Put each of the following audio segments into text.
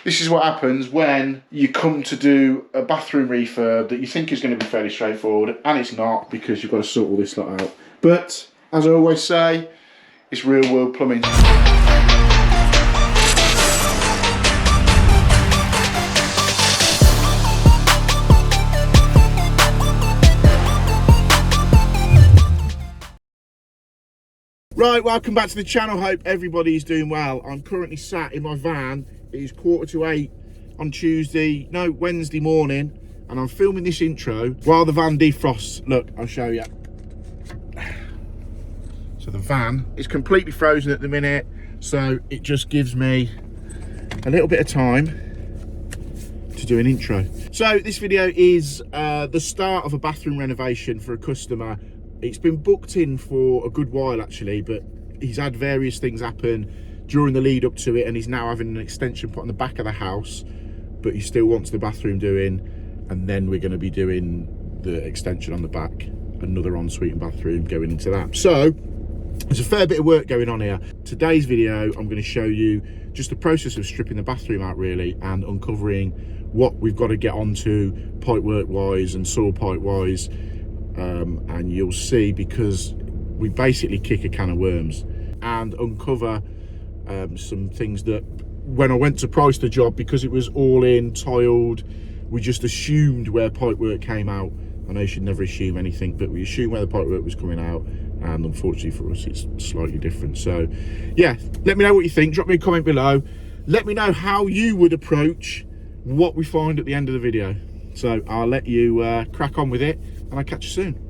This is what happens when you come to do a bathroom refurb that you think is going to be fairly straightforward, and it's not, because you've got to sort all this lot out. But as I always say, it's real world plumbing. Right, welcome back to the channel. Hope everybody's doing well. I'm currently sat in my van. It is 7:45 on Wednesday morning, and I'm filming this intro while the van defrosts. Look, I'll show you. So the van is completely frozen at the minute, so it just gives me a little bit of time to do an intro. So this video is the start of a bathroom renovation for a customer. It's been booked in for a good while actually, but he's had various things happen during the lead up to it, and he's now having an extension put on the back of the house, but he still wants the bathroom doing, and then we're going to be doing the extension on the back, another ensuite and bathroom going into that. So there's a fair bit of work going on here. Today's video, I'm going to show you just the process of stripping the bathroom out really, and uncovering what we've got to get onto pipe work wise and saw pipe wise. And you'll see, because we basically kick a can of worms and uncover some things that when I went to price the job, because it was all in tiled, we just assumed where pipe work came out. I know you should never assume anything, but we assumed where the pipe work was coming out, and unfortunately for us it's slightly different. So yeah, let me know what you think. Drop me a comment below. Let me know how you would approach what we find at the end of the video. So I'll let you crack on with it, and I'll catch you soon.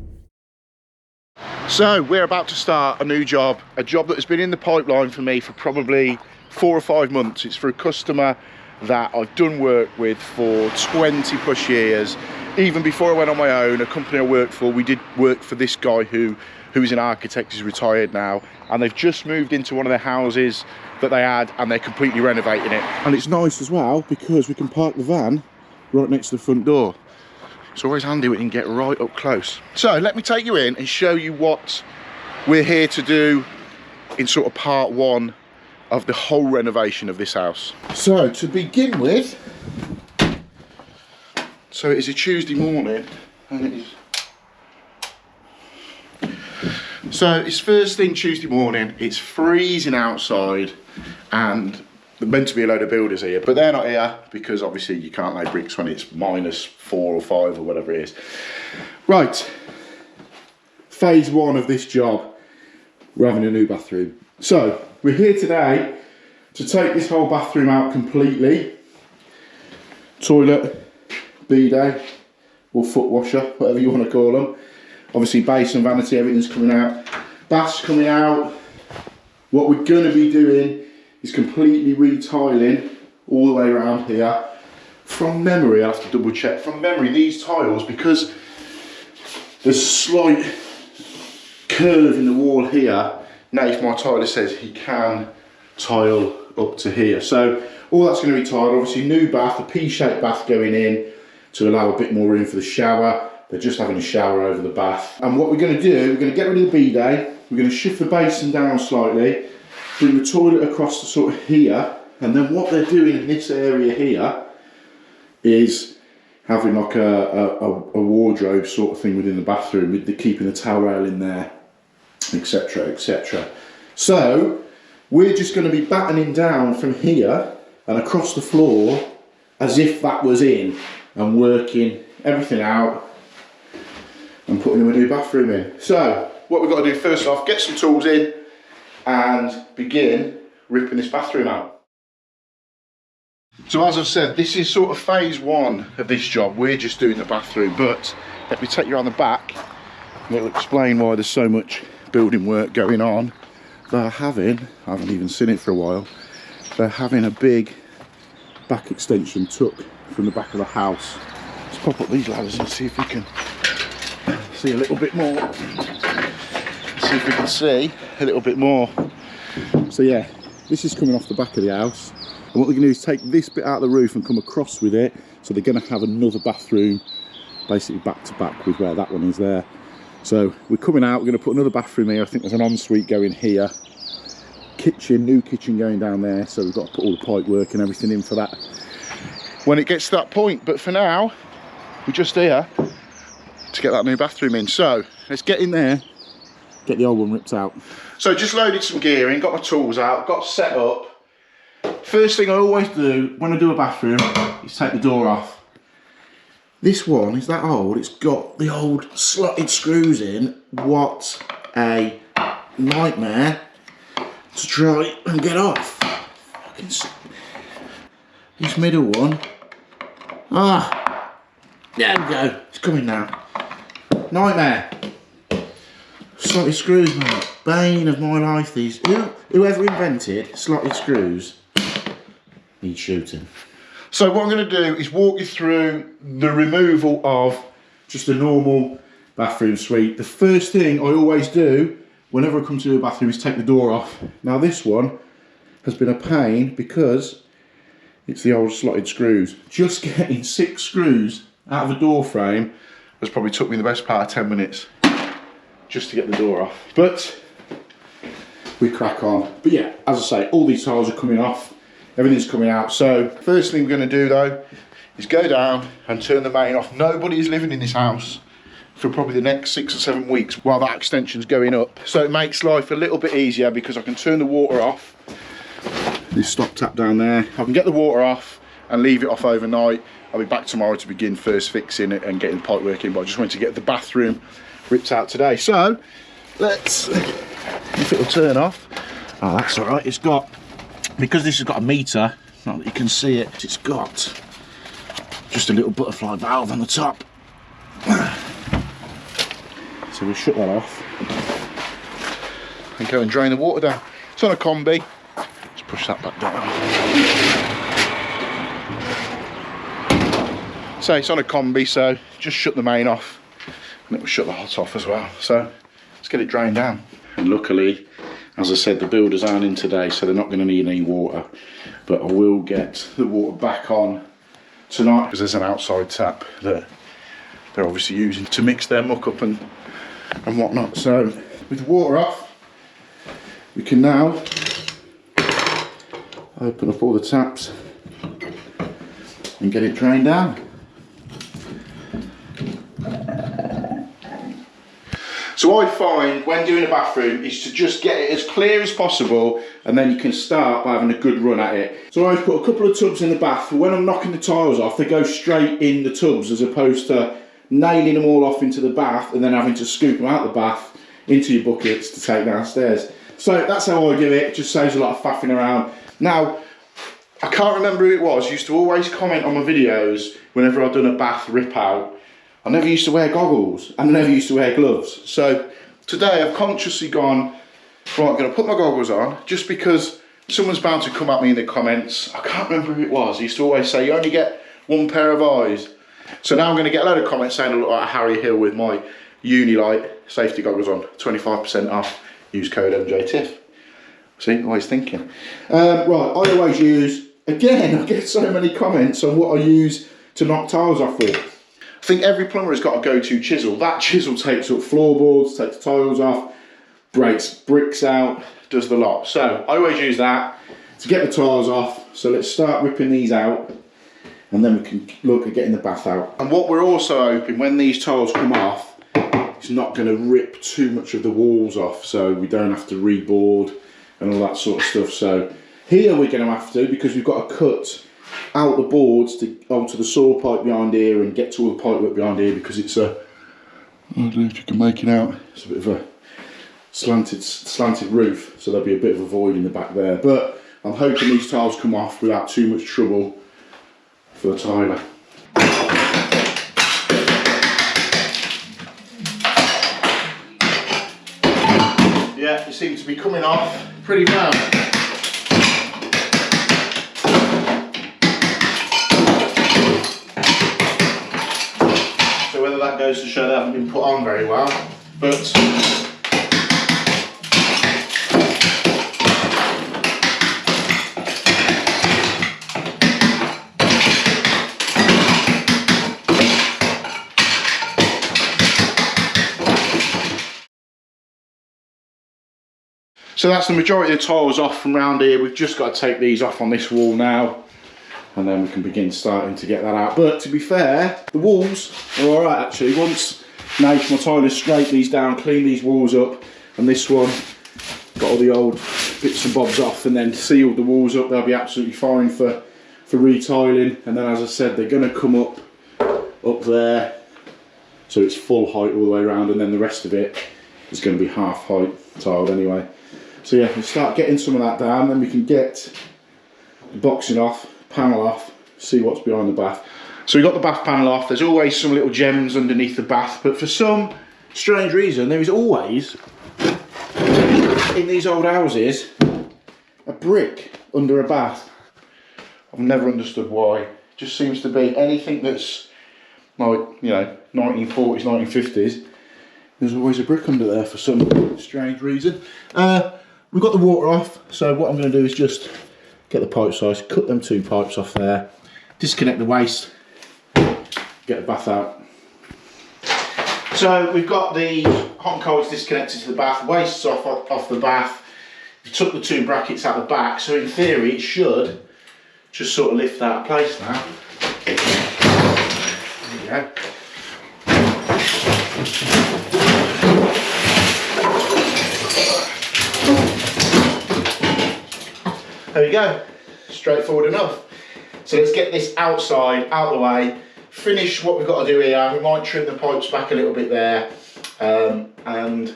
So we're about to start a new job, a job that has been in the pipeline for me for probably 4 or 5 months. It's for a customer that I've done work with for 20 plus years. Even before I went on my own, a company I worked for, we did work for this guy who's an architect, he's retired now, and they've just moved into one of their houses that they had, and they're completely renovating it. And it's nice as well because we can park the van right next to the front door. It's always handy when you can get right up close. So let me take you in and show you what we're here to do in sort of part one of the whole renovation of this house. So to begin with, so it is a Tuesday morning, and it is, so it's first thing Tuesday morning, it's freezing outside, and there's meant to be a load of builders here, but they're not here because obviously you can't lay bricks when it's -4 or 5 or whatever it is. Right, phase one of this job, we're having a new bathroom. So we're here today to take this whole bathroom out completely. Toilet, bidet, or foot washer, whatever you want to call them. Obviously basin, vanity, everything's coming out. Bath's coming out. What we're going to be doing is completely retiling all the way around here. From memory, I have to double check, from memory, these tiles, because there's a slight curve in the wall here, now if my tiler says he can tile up to here. So all that's going to be tiled. Obviously new bath, a P-shaped bath going in to allow a bit more room for the shower. They're just having a shower over the bath. And what we're going to do, we're going to get rid of the bidet, we're going to shift the basin down slightly, bring the toilet across to sort of here, and then what they're doing in this area here is having like a wardrobe sort of thing within the bathroom, with keeping the towel rail in there, etc, etc. So we're just going to be battening down from here and across the floor as if that was in, and working everything out and putting a new bathroom in. So what we've got to do first off, get some tools in and begin ripping this bathroom out. So as I've said, this is sort of phase one of this job. We're just doing the bathroom, but let me take you around the back and it'll explain why there's so much building work going on. They're having, I haven't even seen it for a while, they're having a big back extension took from the back of the house. Let's pop up these ladders and see if we can see a little bit more. See if we can see a little bit more. So yeah, this is coming off the back of the house, and what they're going to do is take this bit out of the roof and come across with it, so they're going to have another bathroom basically back to back with where that one is there. So we're coming out, we're going to put another bathroom here. I think there's an ensuite going here, kitchen, new kitchen going down there, so we've got to put all the pipe work and everything in for that. when it gets to that point. But for now, we're just here to get that new bathroom in. So let's get in there, get the old one ripped out. So just loaded some gear in, got my tools out, got set up. First thing I always do when I do a bathroom is take the door off. This one is that old, it's got the old slotted screws in. What a nightmare to try and get off. This middle one, there we go, it's coming now. Nightmare. Slotted screws, mate. Bane of my life, these. Whoever invented slotted screws needs shooting. So what I'm going to do is walk you through the removal of just a normal bathroom suite. The first thing I always do whenever I come to a bathroom is take the door off. Now this one has been a pain because it's the old slotted screws. Just getting 6 screws out of a door frame has probably took me the best part of 10 minutes just to get the door off. But we crack on. But yeah, as I say, all these tiles are coming off. Everything's coming out. So first thing we're going to do though is go down and turn the main off. Nobody is living in this house for probably the next 6 or 7 weeks while that extension's going up. So it makes life a little bit easier because I can turn the water off. This stop tap down there. I can get the water off and leave it off overnight. I'll be back tomorrow to begin first fixing it and getting the pipe working, but I just wanted to get the bathroom ripped out today. So let's, if it'll turn off. Oh, that's all right. It's got, because this has got a meter, not that you can see it, it's got just a little butterfly valve on the top. So we'll shut that off and go and drain the water down. It's on a combi. Let's push that back down. So it's on a combi, so just shut the main off and it will shut the hot off as well. So let's get it drained down. And luckily, as I said, the builders aren't in today, so they're not going to need any water. But I will get the water back on tonight because there's an outside tap that they're obviously using to mix their muck up and whatnot. So with the water off, we can now open up all the taps and get it drained down. So I find when doing a bathroom is to just get it as clear as possible, and then you can start by having a good run at it. So I've put a couple of tubs in the bath. When I'm knocking the tiles off, they go straight in the tubs as opposed to nailing them all off into the bath and then having to scoop them out the bath into your buckets to take downstairs. So that's how I do it. It just saves a lot of faffing around. Now, I can't remember who it was. I used to always comment on my videos whenever I've done a bath rip out. I never used to wear goggles and I never used to wear gloves. So today I've consciously gone, right, I'm going to put my goggles on just because someone's bound to come at me in the comments. I can't remember who it was. I used to always say, you only get one pair of eyes. So now I'm going to get a load of comments saying I look like Harry Hill with my Unilite safety goggles on. 25% off. Use code MJTIFF. See, always thinking. Right, I always use, again, I get so many comments on what I use to knock tiles off with. I think every plumber has got a go-to chisel. That chisel takes up floorboards, takes tiles off, breaks bricks out, does the lot. So I always use that to get the tiles off. So let's start ripping these out and then we can look at getting the bath out. And what we're also hoping, when these tiles come off, it's not going to rip too much of the walls off, so we don't have to reboard and all that sort of stuff. So here we're going to have to, because we've got to cut out the boards to onto the saw pipe behind here and get to all the pipe work behind here, because it's a, I don't know if you can make it out, it's a bit of a slanted roof, so there'll be a bit of a void in the back there. But I'm hoping these tiles come off without too much trouble for the tiler. Yeah, it seems to be coming off pretty well. So whether that goes to show they haven't been put on very well, but so that's the majority of the tiles off from around here. We've just got to take these off on this wall now. and then we can begin starting to get that out. But to be fair, the walls are all right actually. Once Nate, my tiler, scrape these down, clean these walls up, and this one got all the old bits and bobs off and then sealed the walls up, they'll be absolutely fine for retiling. And then, as I said, they're going to come up there, so it's full height all the way around, and then the rest of it is going to be half height tiled anyway. So yeah, we'll start getting some of that down, then we can get the boxing off, panel off, see what's behind the bath. So we got the bath panel off. There's always some little gems underneath the bath, but for some strange reason there is always, in these old houses, a brick under a bath. I've never understood why. It just seems to be anything that's like, you know, 1940s, 1950s, there's always a brick under there for some strange reason. We've got the water off, so what I'm going to do is just get the pipe size, cut them 2 pipes off there, disconnect the waste, get the bath out. So we've got the hot and colds disconnected to the bath, waste's off the bath. We took the 2 brackets out the back, so in theory it should just sort of lift out of place now. There we go. There we go, straightforward enough. So let's get this outside, out of the way, finish what we've got to do here. We might trim the pipes back a little bit there, and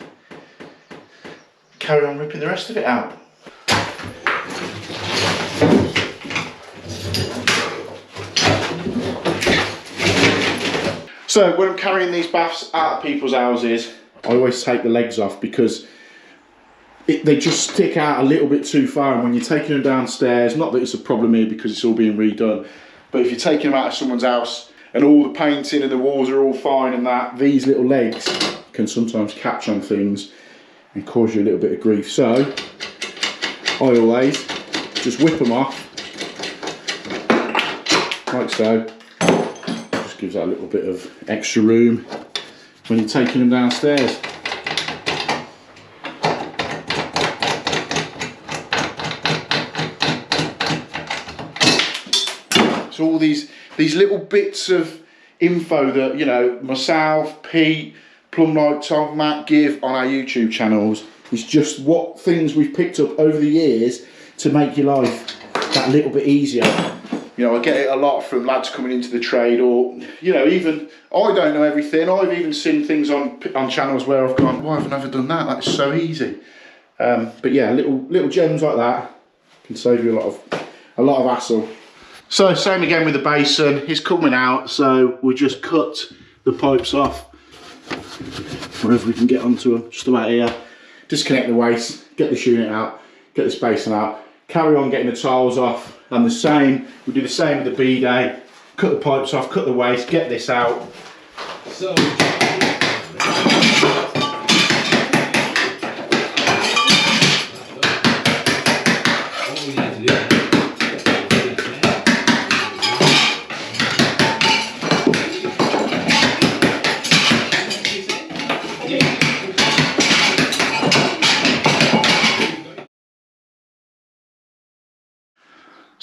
carry on ripping the rest of it out. So when I'm carrying these baths out of people's houses, I always take the legs off because they just stick out a little bit too far, and when you're taking them downstairs, not that it's a problem here because it's all being redone, but if you're taking them out of someone's house and all the painting and the walls are all fine and that, these little legs can sometimes catch on things and cause you a little bit of grief. So I always just whip them off like so. Just gives that a little bit of extra room when you're taking them downstairs. So all these little bits of info that, you know, myself, Pete, Plumlight, Tom, Matt give on our YouTube channels is just what things we've picked up over the years to make your life that little bit easier. You know, I get it a lot from lads coming into the trade, or, you know, even I don't know everything. I've even seen things on channels where I've gone, why have I never done that? That's so easy. But yeah, little gems like that can save you a lot of hassle. So same again with the basin, it's coming out, so we'll just cut the pipes off wherever we can get onto them, just about here. Disconnect the waste, get this unit out, get this basin out, carry on getting the tiles off, and we'll do the same with the bidet, cut the pipes off, cut the waste, get this out. So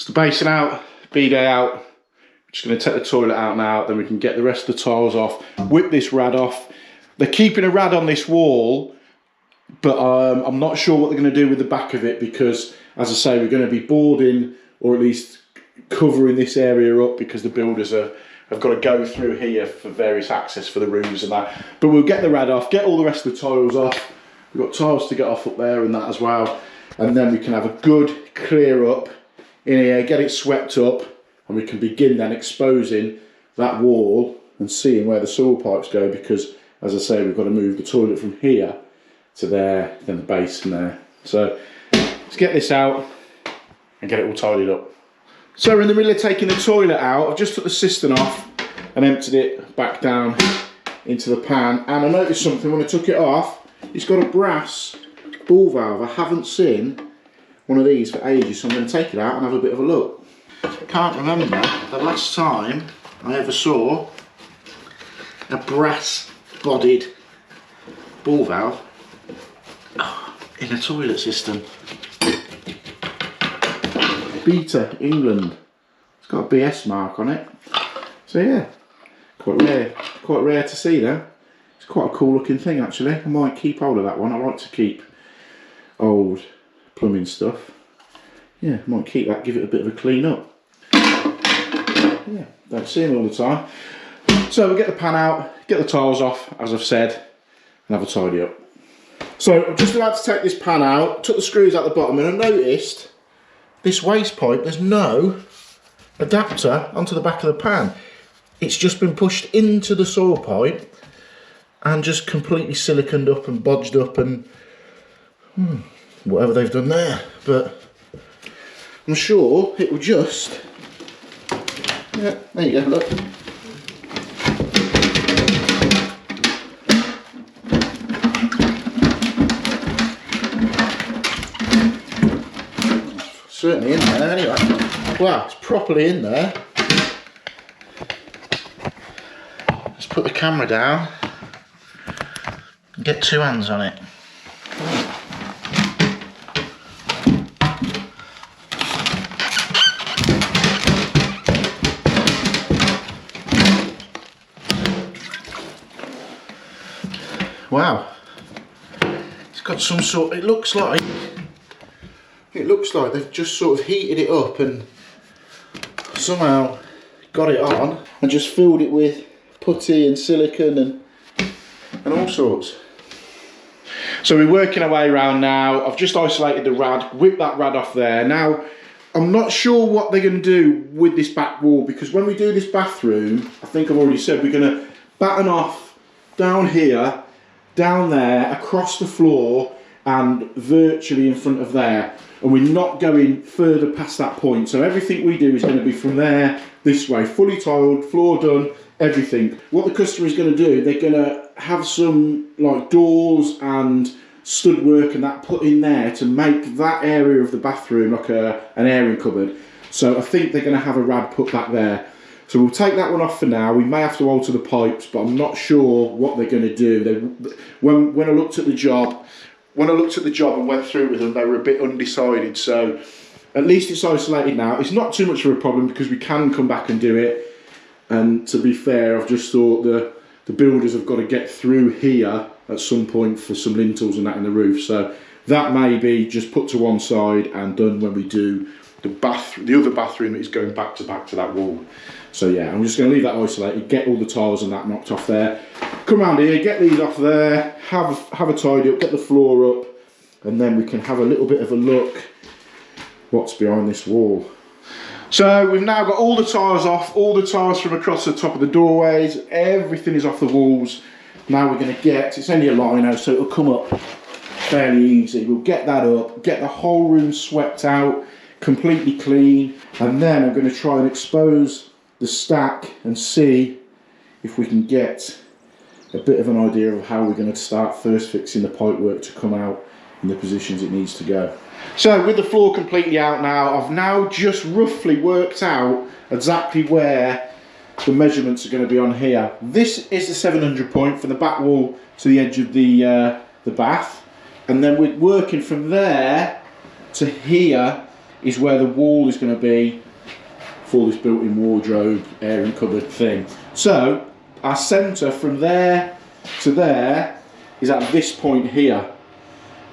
the basin out, bidet out. I'm just going to take the toilet out now, then we can get the rest of the tiles off, whip this rad off. They're keeping a rad on this wall, but I'm not sure what they're going to do with the back of it because, as I say, we're going to be boarding or at least covering this area up because the builders have got to go through here for various access for the rooms and that. But we'll get the rad off, get all the rest of the tiles off. We've got tiles to get off up there and that as well. And then we can have a good clear up in here, get it swept up, and we can begin then exposing that wall and seeing where the sewer pipes go, because as I say, we've got to move the toilet from here to there, then the basin there. So let's get this out and get it all tidied up. So we're in the middle of taking the toilet out. I've just took the cistern off and emptied it back down into the pan, and I noticed something when I took it off. It's got a brass ball valve. I haven't seen one of these for ages, so I'm going to take it out and have a bit of a look. I can't remember the last time I ever saw a brass bodied ball valve in a toilet system. Beta, England. It's got a BS mark on it. So yeah, quite rare to see though. It's quite a cool looking thing actually. I might keep hold of that one. I like to keep old plumbing stuff. Yeah, I might keep that, give it a bit of a clean up. Yeah, don't see them all the time. So we'll get the pan out, get the tiles off, as I've said, and have a tidy up. So I'm just about to take this pan out, took the screws out the bottom, and I noticed this waste pipe, there's no adapter onto the back of the pan. It's just been pushed into the saw pipe and just completely siliconed up and bodged up and whatever they've done there. But I'm sure it will just, yeah, there you go, look. Certainly in there anyway. Wow, it's properly in there. Let's put the camera down and get two hands on it. Wow, it's got some sort, it looks like they've just sort of heated it up and somehow got it on and just filled it with putty and silicone and all sorts. So we're working our way around now. I've just isolated the rad, whipped that rad off there. Now, I'm not sure what they're going to do with this back wall, because when we do this bathroom, I think I've already said, we're going to batten off down here, down there, across the floor and virtually in front of there. And we're not going further past that point. So everything we do is going to be from there this way, fully tiled, floor done, everything. What the customer is going to do, they're going to have some like doors and stud work and that put in there to make that area of the bathroom like an airing cupboard. So I think they're going to have a rad put back there. So we'll take that one off for now. We may have to alter the pipes, but I'm not sure what they're going to do. When I looked at the job, and went through it with them, they were a bit undecided. So at least it's isolated now. It's not too much of a problem because we can come back and do it. And to be fair, I've just thought the builders have got to get through here at some point for some lintels and that in the roof. So that may be just put to one side and done when we do the other bathroom that is going back to that wall. So yeah, I'm just going to leave that isolated, get all the tiles and that knocked off there. Come around here, get these off there, have a tidy up, get the floor up, and then we can have a little bit of a look what's behind this wall. So we've now got all the tiles off, all the tiles from across the top of the doorways, everything is off the walls. Now we're going to get, it's only a lino, so it'll come up fairly easy. We'll get that up, get the whole room swept out, completely clean, and then I'm going to try and expose the stack and see if we can get a bit of an idea of how we're going to start first fixing the pipe work to come out in the positions it needs to go. So with the floor completely out now, I've now just roughly worked out exactly where the measurements are going to be on here. This is the 700 point from the back wall to the edge of the bath, and then we're working from there to here is where the wall is going to be for this built-in wardrobe, airing cupboard thing. So our centre from there to there is at this point here.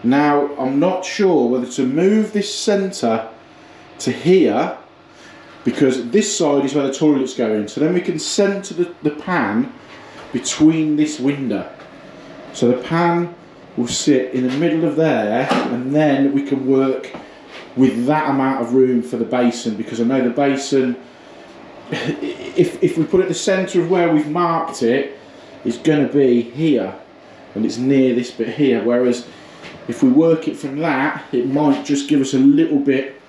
Now I'm not sure whether to move this centre to here, because this side is where the toilet's going, so then we can centre the pan between this window. So the pan will sit in the middle of there, and then we can work with that amount of room for the basin, because I know the basin, if we put it at the centre of where we've marked it, it's going to be here, and it's near this bit here, whereas if we work it from that, it might just give us a little bit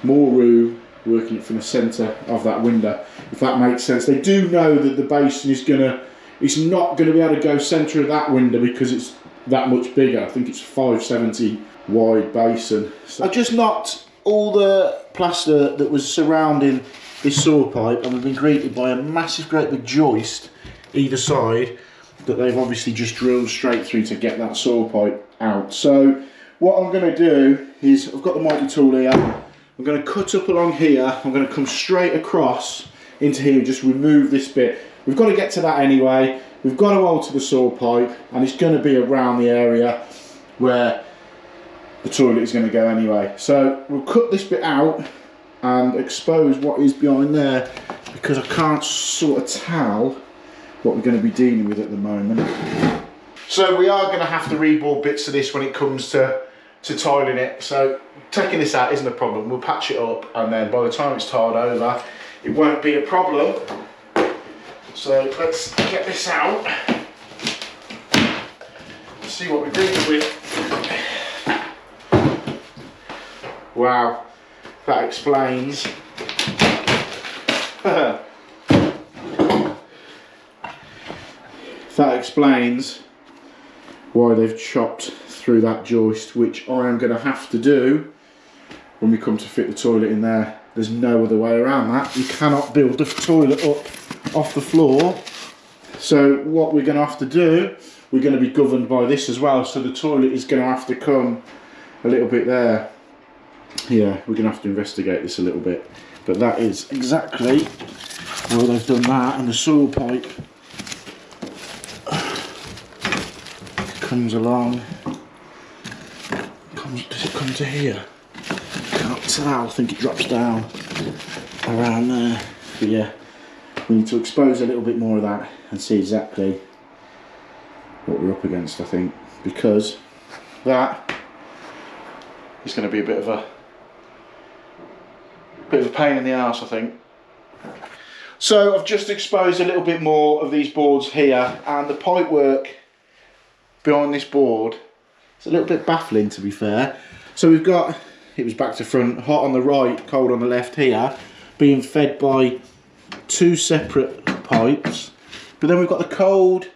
more room working it from the centre of that window, if that makes sense. They do know that the basin is it's not going to be able to go centre of that window because it's that much bigger. I think it's 570 wide basin. So I just knocked all the plaster that was surrounding this saw pipe, and we've been greeted by a massive great big joist either side that they've obviously just drilled straight through to get that saw pipe out. So what I'm going to do is, I've got the mighty tool here, I'm going to cut up along here. I'm going to come straight across into here and just remove this bit. We've got to get to that anyway. We've got to alter the saw pipe, and it's going to be around the area where the toilet is going to go anyway. So we'll cut this bit out and expose what is behind there, because I can't sort of tell what we're going to be dealing with at the moment. So we are going to have to reboard bits of this when it comes to tiling it. So taking this out isn't a problem. We'll patch it up, and then by the time it's tiled over, it won't be a problem. So let's get this out. See what we're dealing with. Wow, that explains. That explains why they've chopped through that joist, which I am going to have to do when we come to fit the toilet in there. There's no other way around that. You cannot build the toilet up off the floor. So what we're going to have to do, we're going to be governed by this as well. So the toilet is going to have to come a little bit there. Yeah, we're going to have to investigate this a little bit. But that is exactly why they've done that. And the soil pipe comes along. Does it come to here? Can't tell. I think it drops down around there. But yeah, we need to expose a little bit more of that and see exactly what we're up against, I think, because that is going to be a bit of a pain in the arse, I think. So I've just exposed a little bit more of these boards here, and the pipe work behind this board, it's a little bit baffling, to be fair. So we've got, it was back to front, hot on the right, cold on the left here, being fed by two separate pipes. But then we've got the cold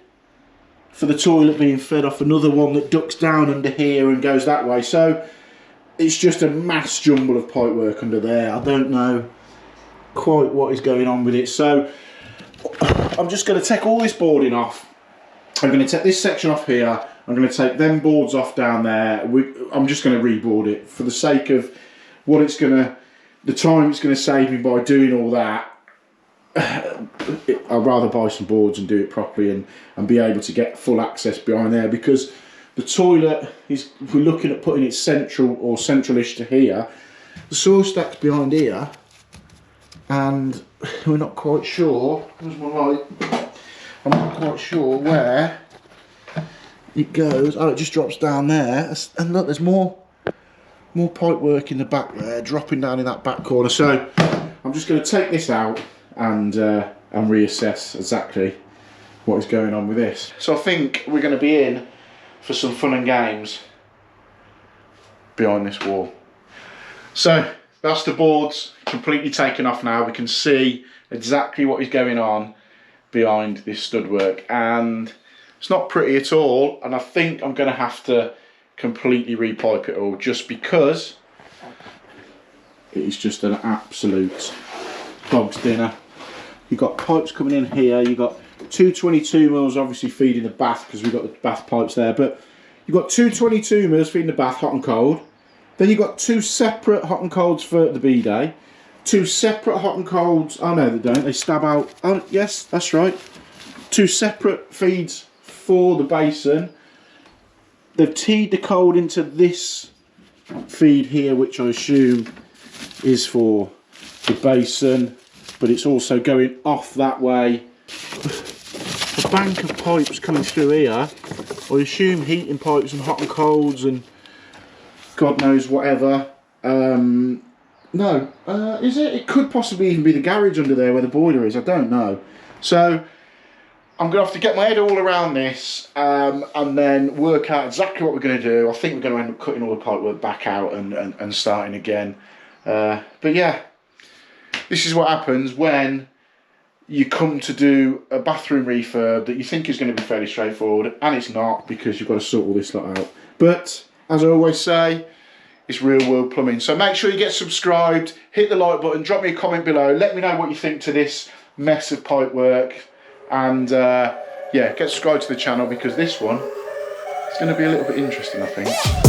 for the toilet being fed off another one that ducks down under here and goes that way. So it's just a mass jumble of pipe work under there. I don't know quite what is going on with it. So I'm just going to take all this boarding off. I'm going to take this section off here. I'm going to take them boards off down there. I'm just going to reboard it for the sake of what it's going to, the time it's going to save me by doing all that. I'd rather buy some boards and do it properly and be able to get full access behind there, because the toilet is, if we're looking at putting it central or central-ish to here, the soil stack's behind here, and we're not quite sure. Where's my light? I'm not quite sure where it goes. Oh, it just drops down there, and look, there's more pipe work in the back there, dropping down in that back corner. So I'm just going to take this out and reassess exactly what is going on with this. So I think we're going to be in for some fun and games behind this wall. So that's the boards completely taken off now. We can see exactly what is going on behind this stud work, and it's not pretty at all, and I think I'm going to have to completely repipe it all, just because it is just an absolute dog's dinner. You've got pipes coming in here, you've got two 22 mils obviously feeding the bath, because we've got the bath pipes there, but you've got two 22 mils feeding the bath, hot and cold. Then you've got two separate hot and colds for the bidet, two separate hot and colds, oh no they don't, they stab out, oh yes, that's right, two separate feeds for the basin. They've teed the cold into this feed here, which I assume is for the basin, but it's also going off that way. A bank of pipes coming through here, I assume heating pipes and hot and colds and God knows whatever. No, is it? It could possibly even be the garage under there where the boiler is, I don't know. So I'm going to have to get my head all around this and then work out exactly what we're going to do. I think we're going to end up cutting all the pipe work back out and starting again. But yeah, this is what happens when you come to do a bathroom refurb that you think is going to be fairly straightforward, and it's not, because you've got to sort all this lot out. But as I always say, it's real world plumbing. So make sure you get subscribed, hit the like button, drop me a comment below, let me know what you think to this mess of pipe work, and yeah, get subscribed to the channel, because this one is going to be a little bit interesting, I think.